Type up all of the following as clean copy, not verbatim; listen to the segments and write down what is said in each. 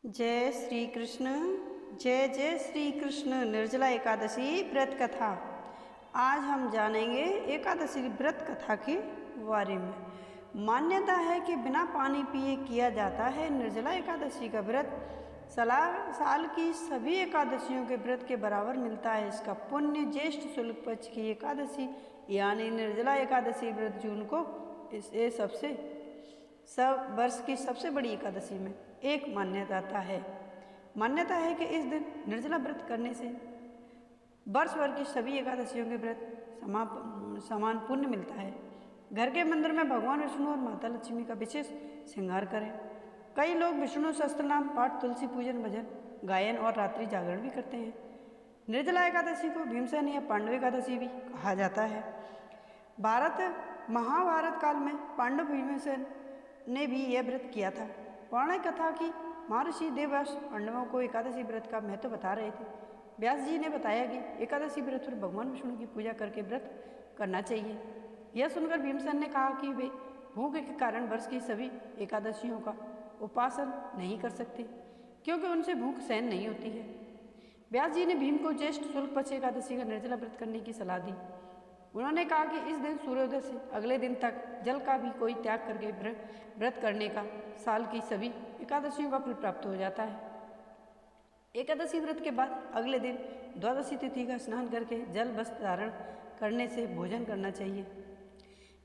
जय श्री कृष्ण। जय जय श्री कृष्ण। निर्जला एकादशी व्रत कथा। आज हम जानेंगे एकादशी व्रत कथा के बारे में। मान्यता है कि बिना पानी पिए किया जाता है निर्जला एकादशी का व्रत। साल की सभी एकादशियों के व्रत के बराबर मिलता है। इसका पुण्य ज्येष्ठ शुक्ल पक्ष की एकादशी यानी निर्जला एकादशी व्रत जून को इसे सब वर्ष की सबसे बड़ी एकादशी में एक मान्यता है कि इस दिन निर्जला व्रत करने से वर्ष भर की सभी एकादशियों के व्रत समान पुण्य मिलता है। घर के मंदिर में भगवान विष्णु और माता लक्ष्मी का विशेष श्रृंगार करें। कई लोग विष्णु सहस्त्र नाम पाठ, तुलसी पूजन, भजन गायन और रात्रि जागरण भी करते हैं। निर्जला एकादशी को भीमसेन या पांडव एकादशी भी कहा जाता है। महाभारत काल में पांडव भीमसेन ने भी यह व्रत किया था। पौराणिक कथा की महर्षि देवव्यास पांडवों को एकादशी व्रत का महत्व बता रहे थे। व्यास जी ने बताया कि एकादशी व्रत पर भगवान विष्णु की पूजा करके व्रत करना चाहिए। यह सुनकर भीमसेन ने कहा कि वे भूख के कारण वर्ष की सभी एकादशियों का उपासन नहीं कर सकते क्योंकि उनसे भूख सहन नहीं होती है। व्यास जी ने भीम को ज्येष्ठ शुक्ल पक्ष एकादशी का निर्जला व्रत करने की सलाह दी। उन्होंने कहा कि इस दिन सूर्योदय से अगले दिन तक जल का भी कोई त्याग करके व्रत करने का साल की सभी एकादशियों का फल प्राप्त हो जाता है। एकादशी व्रत के बाद अगले दिन द्वादशी तिथि का स्नान करके जल वस्त्र धारण करने से भोजन करना चाहिए।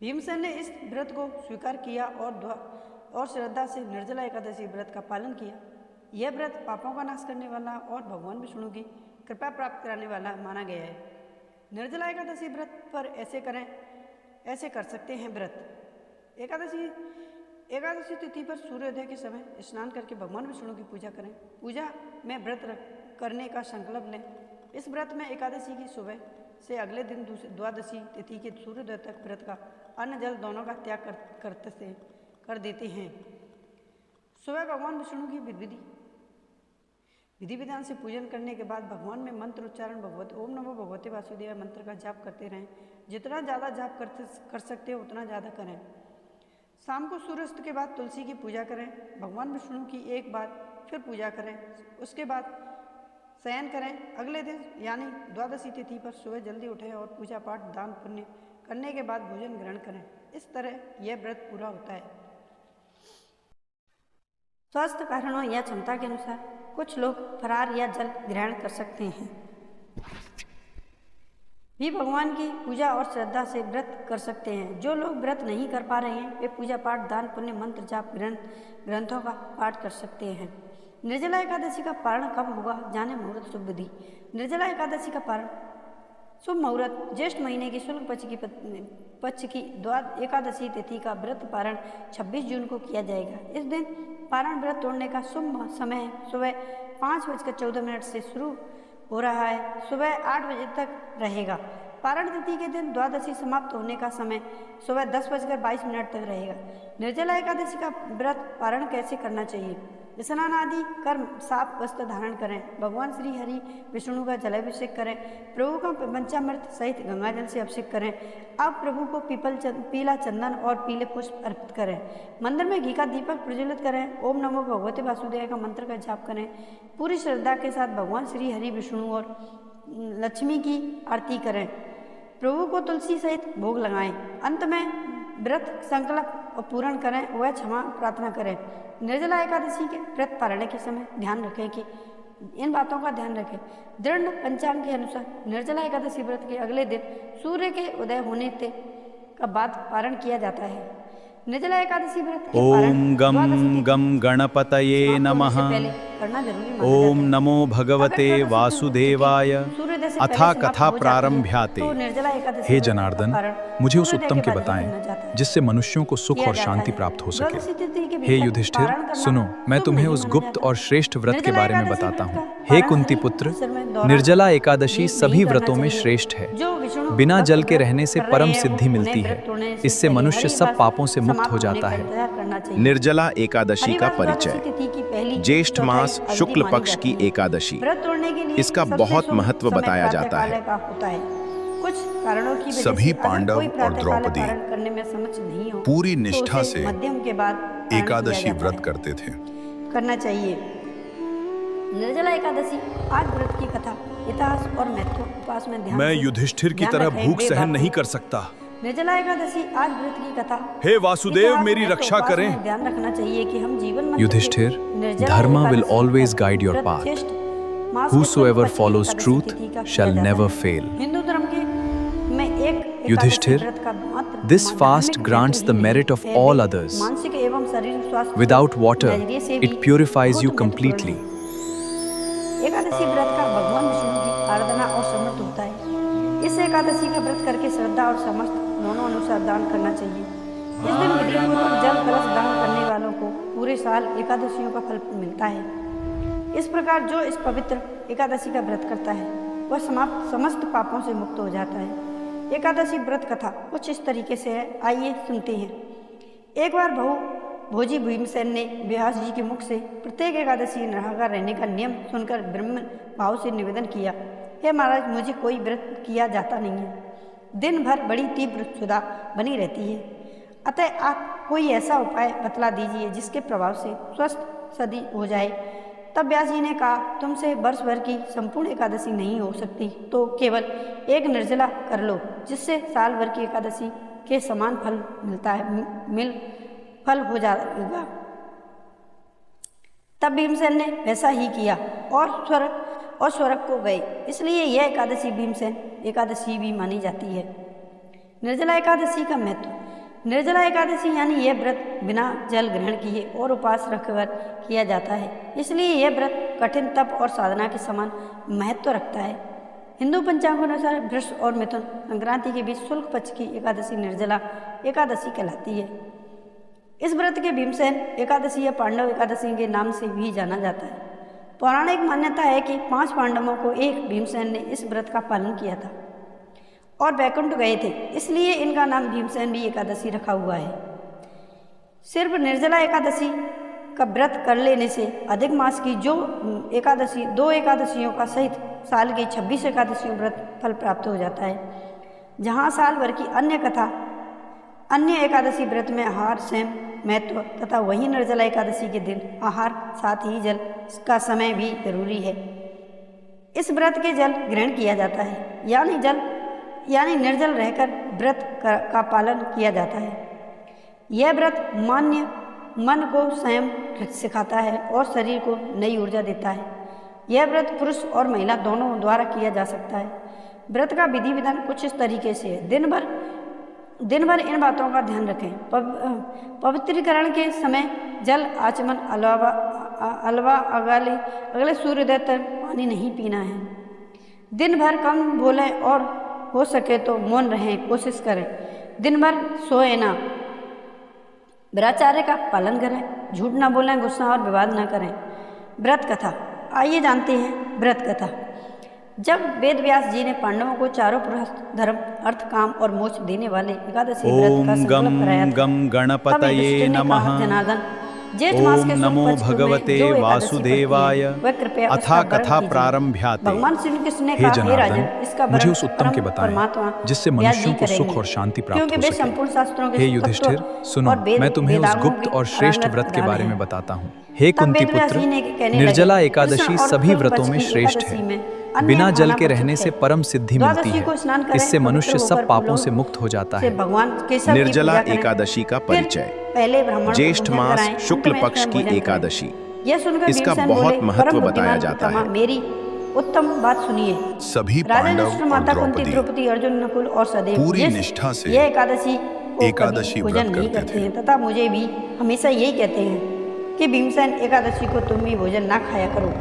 भीमसेन ने इस व्रत को स्वीकार किया और श्रद्धा से निर्जला एकादशी व्रत का पालन किया। यह व्रत पापों का नाश करने वाला और भगवान विष्णु की कृपा प्राप्त कराने वाला माना गया है। निर्जला एकादशी व्रत पर ऐसे कर सकते हैं व्रत। एकादशी तिथि पर सूर्योदय के समय स्नान करके भगवान विष्णु की पूजा करें। पूजा में व्रत करने का संकल्प लें। इस व्रत में एकादशी की सुबह से अगले दिन द्वादशी तिथि के सूर्योदय तक व्रत का अन्न जल दोनों का त्याग कर देते हैं। सुबह भगवान विष्णु की विधि विधान से पूजन करने के बाद भगवान में मंत्र उच्चारण ओम नमो भगवते वासुदेवाय मंत्र का जाप करते रहें। जितना ज़्यादा जाप कर सकते हो उतना ज़्यादा करें। शाम को सूर्यास्त के बाद तुलसी की पूजा करें। भगवान विष्णु की एक बार फिर पूजा करें। उसके बाद शयन करें। अगले दिन यानी द्वादशी तिथि पर सुबह जल्दी उठें और पूजा पाठ दान पुण्य करने के बाद भोजन ग्रहण करें। इस तरह यह व्रत पूरा होता है। स्वास्थ्य कारणों या क्षमता के अनुसार कुछ लोग फरार या जल ग्रहण कर सकते हैं भी भगवान की पूजा और श्रद्धा से व्रत कर सकते हैं। जो लोग व्रत नहीं कर पा रहे हैं वे पूजा पाठ दान पुण्य मंत्र जाप ग्रंथों का पाठ कर सकते हैं। निर्जला एकादशी का पारण कब होगा जाने मुहूर्त शुभ विधि। निर्जला एकादशी का पारण शुभ मुहूर्त ज्येष्ठ महीने की शुक्ल पक्ष की एकादशी तिथि का व्रत पारण 26 जून को किया जाएगा। इस दिन पारण व्रत तोड़ने का शुभ समय सुबह 5:14 से शुरू हो रहा है, सुबह 8 बजे तक रहेगा। पारण तिथि के दिन द्वादशी समाप्त होने का समय सुबह 10:22 तक रहेगा। निर्जला एकादशी का व्रत पारण कैसे करना चाहिए। स्नान आदि कर साफ वस्त्र धारण करें। भगवान श्री हरि विष्णु का जलाभिषेक करें। प्रभु का पंचामृत सहित गंगाजल से अभिषेक करें। अब प्रभु को पीला चंदन और पीले पुष्प अर्पित करें। मंदिर में घी का दीपक प्रज्वलित करें। ओम नमो भगवते वासुदेवाय का मंत्र का जाप करें। पूरी श्रद्धा के साथ भगवान श्री हरि विष्णु और लक्ष्मी की आरती करें। प्रभु को तुलसी सहित भोग लगाएं। अंत में व्रत संकल्प पूर्ण करें वह क्षमा प्रार्थना करें। निर्जला एकादशी के व्रत पारण के समय ध्यान रखें कि इन बातों का ध्यान रखें। दृढ़ पंचांग के अनुसार निर्जला एकादशी व्रत के अगले दिन सूर्य के उदय होने का बाद पारण किया जाता है। निर्जला एकादशी व्रत के ओम गम गम गणपतये नमः। ओम नमो भगवते वासुदेवाय। अथा कथा प्रारंभ्याते। हे जनार्दन, मुझे उस उत्तम के बताएं जिससे मनुष्यों को सुख और शांति प्राप्त हो सके। हे युधिष्ठिर, सुनो, मैं तुम्हें उस गुप्त और श्रेष्ठ व्रत के बारे में बताता हूँ। हे कुंती पुत्र, निर्जला एकादशी सभी व्रतों में श्रेष्ठ है। बिना जल के रहने से परम सिद्धि मिलती है। इससे मनुष्य सब पापों से मुक्त हो जाता है। निर्जला एकादशी का परिचय। ज्येष्ठ मास शुक्ल पक्ष की एकादशी, इसका बहुत महत्व बताया जाता है। सभी पांडव और द्रौपदी पूरी निष्ठा से एकादशी व्रत करते थे। करना चाहिए। निर्जला एकादशी आज व्रत की कथा, इतिहास और महत्व उपास में ध्यान मैं से युधिष्ठिर की ध्यान तरह रखें, भूख वे सहन बात नहीं है। कर सकता। निर्जला एकादशी आज व्रत की कथा, हे वासुदेव, इतिहास, मेरी महत्व, रक्षा उपास करें। में ध्यान रखना चाहिए कि हम जीवन मंत्र युधिष्ठिर, के निर्जला Dharma will एकादशी always का guide your व्रत path. ज्येष्ठ मास के Whosoever शुक्ल पक्ष की follows एकादशी truth तिथि का shall किया जाता never है। fail. हिंदू धर्म के में एक एकादशी युधिष्ठिर, व्रत का मात्र this धार्मिक fast महत्व grants ही the नहीं merit of है, all वे others. मानसिक एवं शारीरिक स्वास्थ्य Without के water, नजरिए से भी it purifies बहुत you महत्वपूर्ण completely. है। एकादशी व्रत का भगवान विष्णु की आराधना और समर्थ होता है। इस एकादशी का व्रत करके श्रद्धा और समस्त दोनों अनुसार दान करना चाहिए। इस दिन विधिपूर्वक जल कलश दान करने वालों को पूरे साल एकादशियों का फल मिलता है। इस प्रकार जो इस पवित्र एकादशी का व्रत करता है वह समस्त पापों से मुक्त हो जाता है। एकादशी व्रत कथा कुछ इस तरीके से है, आइए सुनते हैं। एक बार भोजी भीमसेन ने व्यास जी के मुख से प्रत्येक एकादशी निराहार रहने का नियम सुनकर ब्रह्म भाव से निवेदन किया, हे महाराज, मुझे कोई व्रत किया जाता नहीं है। दिन भर बड़ी तीव्र क्षुधा बनी रहती है, अतः आप कोई ऐसा उपाय बतला दीजिए जिसके प्रभाव से स्वस्थ सदी हो जाए। तब व्यास जी ने कहा, तुमसे वर्ष भर की संपूर्ण एकादशी नहीं हो सकती, तो केवल एक निर्जला कर लो, जिससे साल भर की एकादशी के समान फल मिलता है, फल हो जाएगा। तब भीमसेन ने वैसा ही किया और स्वर्ग को गए। इसलिए यह एकादशी भीमसेन एकादशी भी मानी जाती है। निर्जला एकादशी का महत्व। निर्जला एकादशी यानी यह व्रत बिना जल ग्रहण किए और उपवास रखकर किया जाता है। इसलिए यह व्रत कठिन तप और साधना के समान महत्व रखता है। हिंदू पंचांग अनुसार वृष और मिथुन संक्रांति के बीच शुक्ल पक्ष की एकादशी निर्जला एकादशी कहलाती है। इस व्रत के भीमसेन एकादशी या पांडव एकादशी के नाम से भी जाना जाता है। पौराणिक मान्यता है कि 5 पांडवों को एक भीमसेन ने इस व्रत का पालन किया था और वैकुंठ गए थे, इसलिए इनका नाम भीमसेन भी एकादशी रखा हुआ है। सिर्फ निर्जला एकादशी का व्रत कर लेने से अधिक मास की जो एकादशी 2 एकादशियों का सहित साल की 26 एकादशियों व्रत फल प्राप्त हो जाता है। जहाँ साल भर की अन्य एकादशी व्रत में आहार स्वयं महत्व तथा वहीं निर्जला एकादशी के दिन आहार साथ ही जल का समय भी जरूरी है। इस व्रत के जल ग्रहण किया जाता है, यानी निर्जल रहकर व्रत का पालन किया जाता है। यह व्रत मन को स्वयं सिखाता है और शरीर को नई ऊर्जा देता है। यह व्रत पुरुष और महिला दोनों द्वारा किया जा सकता है। व्रत का विधि विधान कुछ इस तरीके से है। दिन भर इन बातों का ध्यान रखें। पवित्रीकरण के समय जल आचमन अलावा अगले सूर्योदय तक पानी नहीं पीना है। दिन भर कम बोलें और हो सके तो मौन रहें, कोशिश करें। दिन भर सोए ना, ब्रह्मचर्य का पालन करें, झूठ ना बोलें, गुस्सा और विवाद ना करें। व्रत कथा, आइए जानते हैं व्रत कथा। जब वेद व्यास जी ने पांडवों को चारों पुरुष धर्म अर्थ काम और मोक्ष देने वाले एकादशी व्रत का संकल्प कराया था, गम गणपतये नमः। जनार्दन, जेठ मास के नमो शुक्ल पक्ष भगवते में जो एकादशी वासुदेवाय पड़ती है, वह कृपया अथा उसका वर्णन कथा कीजिए। प्रारंभ्याते। भगवान श्री कृष्ण ने हे कहा, हे जनार्दन, राजन, इसका मुझे वर्णन उस उत्तम के परम बताएं, परमात्मा जिससे व्यास मनुष्यों जी को सुख करेंगे। और शांति प्राप्त क्योंकि हो वे सके। संपूर्ण शास्त्रों के हे तत्व युधिष्ठिर, सुनो, और वेद मैं तुम्हें उस वेदांगों गुप्त की और श्रेष्ठ अनंत व्रत के ज्ञान बारे है। में बताता हूँ। हे तब कुंती वेद व्यास पुत्र, जी ने कहने निर्जला लगे, एकादशी कृष्ण और सभी शुक्ल व्रतों पक्ष में की श्रेष्ठ एकादशी है। में अन्य बिना जल खाना के वर्जित रहने से है। परम सिद्धि मिलती द्वादशी को स्नान है। करें, इससे मनुष्य पवित्र सब होकर पापों फूलों से मुक्त हो जाता से है। भगवान केशव की निर्जला पूजा करें। एकादशी का फिर परिचय। पहले ब्राह्मण को ज्येष्ठ भोजन मास कराएं, शुक्ल अंत में पक्ष स्वयं की भोजन करें। एकादशी। यह सुनकर इसका भीमसेन बहुत बोले, महत्व परम बताया बुद्धिमान जाता पितामह, है। मेरी उत्तम बात सुनिए। सभी राजा पांडव युधिष्ठिर, और माता कुंती, द्रौपदी द्रौपदी, अर्जुन, नकुल और सहदेव पूरी निष्ठा से यह एकादशी को एकादशी कभी व्रत भोजन नहीं करते करते थे। हैं तथा मुझे भी हमेशा यही कहते हैं कि भीमसेन एकादशी को तुम भी भोजन ना खाया करो,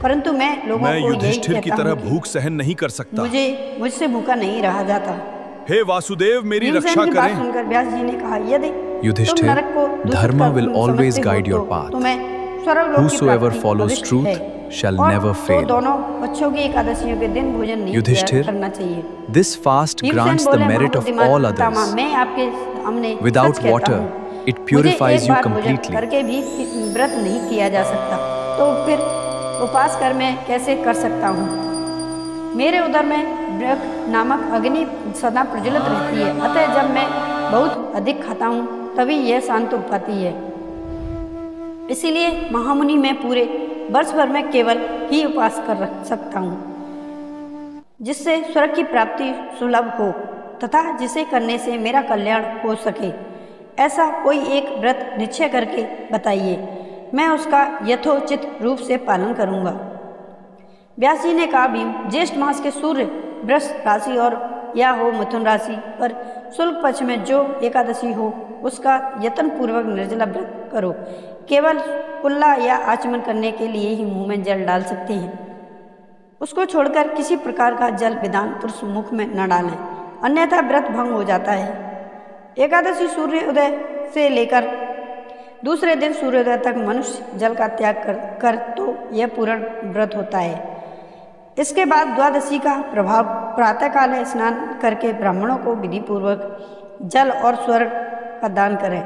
परंतु मैं लोगों मैं को यही युधिष्ठिर की कहता तरह हूँ कि भूख सहन नहीं कर सकता। मुझसे भूखा नहीं रहा जाता। हे वासुदेव, मेरी भीमसेन रक्षा की बात करें। सुनकर व्यास जी ने कहा, यदि युधिष्ठिर, तुम नरक को दूषित Dharma कर will always समझते हो guide your तो path. तुम्हें स्वर्गलोक की Whosoever प्राप्ति follows अवश्य truth है। shall और never तो fail. दोनों बच्चों की एकादशियों के दिन भोजन नहीं युधिष्ठिर, करना चाहिए। This fast Bhimsen grants the बोले, merit of महाबुद्धिमान all Pitamah, others. मैं आपके सामने Without सच कहता water, हूँ, it purifies मुझे you एक बार भोजन completely. करके भी व्रत नहीं किया जा सकता, तो फिर उपवास कर मैं कैसे कर सकता हूँ? मेरे उदर में ब्रह्म नामक अग्नि सदा प्रज्वलित रहती है, अतः जब मैं बहुत अधिक खाता हूँ तभी यह शांत हो पाती है। इसीलिए महामुनि में पूरे वर्ष भर में केवल ही उपवास कर सकता हूँ, जिससे स्वर्ग की प्राप्ति सुलभ हो तथा जिसे करने से मेरा कल्याण हो सके। ऐसा कोई एक व्रत निश्चय करके बताइए, मैं उसका यथोचित रूप से पालन करूँगा। व्यास जी ने कहा, भीम, ज्येष्ठ मास के सूर्य वृष राशि और या हो मिथुन राशि पर शुक्ल पक्ष में जो एकादशी हो उसका यत्न पूर्वक निर्जला व्रत करो। केवल कुल्ला या आचमन करने के लिए ही मुंह में जल डाल सकते हैं। उसको छोड़कर किसी प्रकार का जल विधान पुरुष मुख में न डालें, अन्यथा व्रत भंग हो जाता है। एकादशी सूर्योदय से लेकर दूसरे दिन सूर्योदय तक मनुष्य जल का त्याग कर तो यह पूर्ण व्रत होता है। इसके बाद द्वादशी का प्रभाव प्रातःकाल स्नान करके ब्राह्मणों को विधि पूर्वक जल और स्वर्ग का दान करें।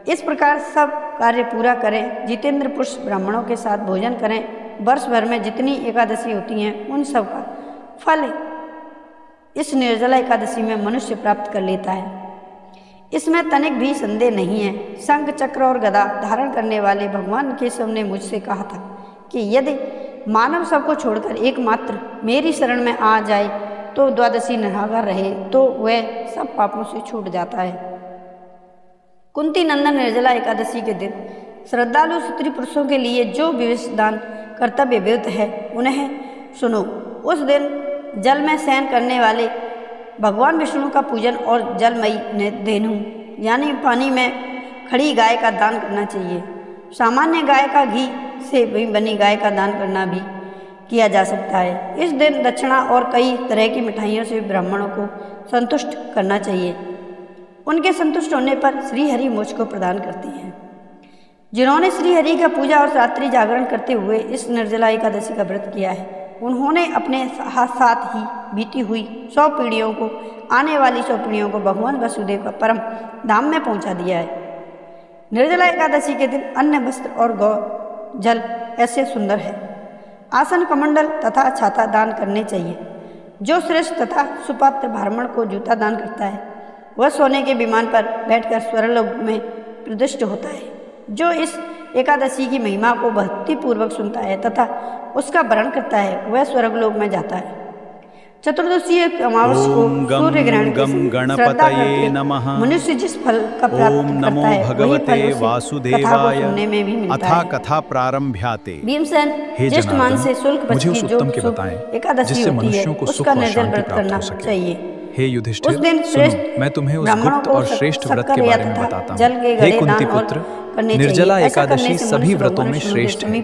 इस प्रकार सब कार्य पूरा करें। जितेंद्र पुरुष ब्राह्मणों के साथ भोजन करें। वर्ष भर में जितनी एकादशी होती हैं उन सब का फल इस निर्जला एकादशी में मनुष्य प्राप्त कर लेता है। इसमें तनिक भी संदेह नहीं है। शंख चक्र और गदा धारण करने वाले भगवान केशव ने मुझसे कहा था कि यदि मानव सबको छोड़कर एकमात्र मेरी शरण में आ जाए तो द्वादशी निराहार रहे तो वह सब पापों से छूट जाता है। कुंती नंदन निर्जला एकादशी के दिन श्रद्धालु स्त्री पुरुषों के लिए जो विशेष दान कर्तव्य विरुद्ध है उन्हें सुनो। उस दिन जल में शयन करने वाले भगवान विष्णु का पूजन और जलमयी धेनु यानी पानी में खड़ी गाय का दान करना चाहिए। सामान्य गाय का घी से बनी गाय का दान करना भी किया जा सकता है। इस दिन दक्षिणा और कई तरह की मिठाइयों से ब्राह्मणों को संतुष्ट करना चाहिए। उनके संतुष्ट होने पर श्रीहरि मोक्ष को प्रदान करते हैं। जिन्होंने श्रीहरि का पूजा और रात्रि जागरण करते हुए इस निर्जला एकादशी का व्रत किया है उन्होंने अपने साथ ही बीती हुई 100 पीढ़ियों को आने वाली 100 पीढ़ियों को भगवान वसुदेव का परम धाम में पहुंचा दिया है। निर्जला एकादशी के दिन अन्न वस्त्र और गौ जल ऐसे सुंदर है। आसन कमंडल तथा छाता दान करने चाहिए। जो श्रेष्ठ तथा सुपात्र ब्राह्मण को जूता दान करता है वह सोने के विमान पर बैठकर स्वर्गलोक में प्रदिष्ट होता है। जो इस एकादशी की महिमा को भक्तिपूर्वक सुनता है तथा उसका वर्ण करता है वह स्वर्गलोक में जाता है। चतुर्दशी अमावस्या को सूर्य ग्रहण के श्रद्धा करके मनुष्य जिस फल का प्राप्त करता है वही फल उसे कथा को सुनने में भी मिलता है। कथा प्रारंभ्याते। भीमसेन, ज्येष्ठ मास से शुक्ल पक्ष की जो एकादशी होती है उसका निर्जल व्रत करना चाहिए। हे युधिष्ठिर, उस दिन सुनो, मैं तुम्हें उस गुप्त और श्रेष्ठ व्रत के बारे में बताता हूँ। हे कुंती पुत्र, निर्जला एकादशी सभी व्रतों में श्रेष्ठ है।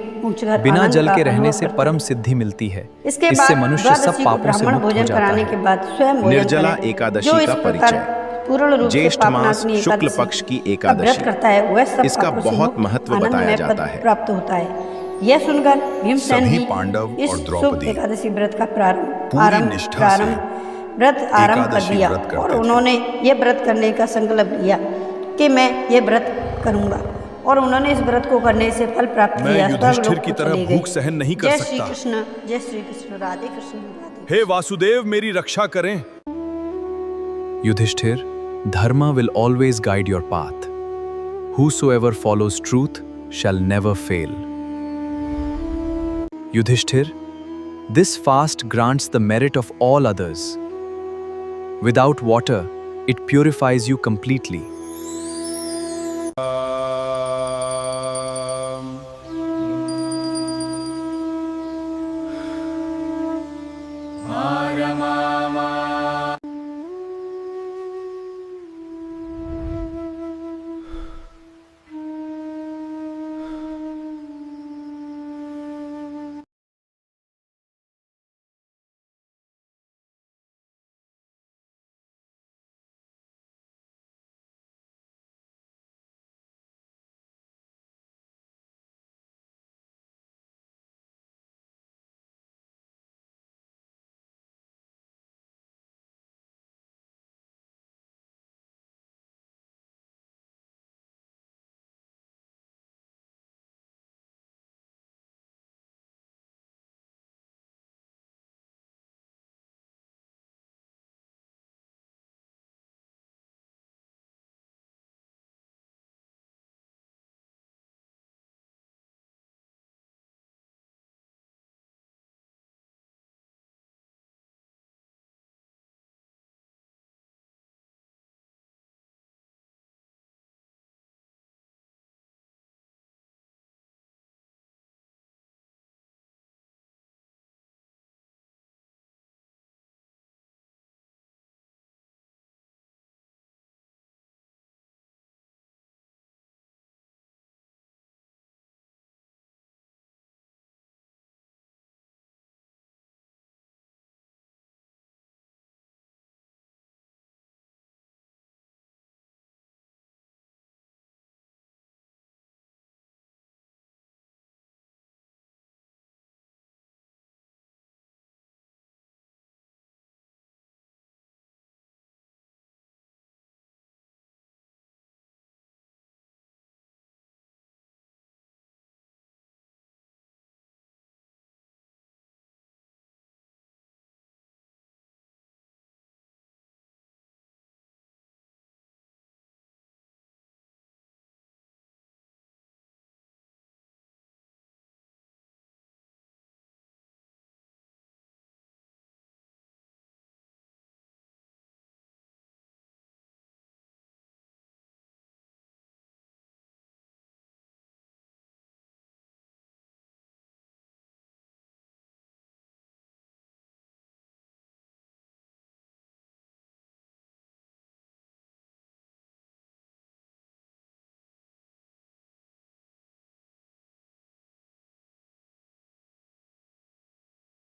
बिना जल के रहने से परम सिद्धि मिलती है। इससे मनुष्य सब पापों से मुक्त हो जाता है। निर्जला एकादशी का परिचय। ज्येष्ठ मास शुक्ल पक्ष की एकादशी, इसका बहुत महत्व बताया जाता है। प्राप्त होता है। यह सुनकर भीमसेन भी इस शुक्ल एकादशी व्रत का प्रारंभ कर दिया और उन्होंने ये व्रत करने का संकल्प लिया कि मैं ये व्रत करूंगा और उन्होंने इस व्रत को करने से फल प्राप्त किया। युधिष्ठिर की तरह भूख सहन नहीं कर सकता। जय श्री कृष्ण, राधे कृष्ण, राधे। हे वासुदेव, मेरी रक्षा करें। Yudhishthir, dharma will always guide your path. Whosoever follows truth shall never fail. Yudhishthir, this fast grants the merit of all others. Without water, it purifies you completely.